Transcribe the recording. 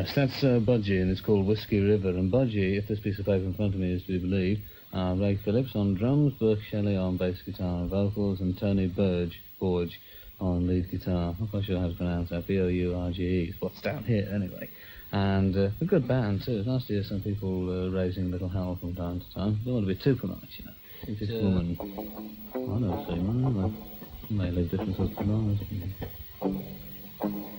Rarest. That's Budgie, and it's called Whiskey River. And Budgie, if this piece of paper in front of me is to be believed, Ray Phillips on drums, Burke Shelley on bass guitar and vocals, and Tony Borge on lead guitar. I'm not quite sure how to pronounce that. B-O-U-R-G-E is what's down here, anyway. And a good band, too. It's nice to hear some people raising a little hell from time to time. Don't want to be too polite, you know. If this woman... I don't see, man, may live different sorts of lives.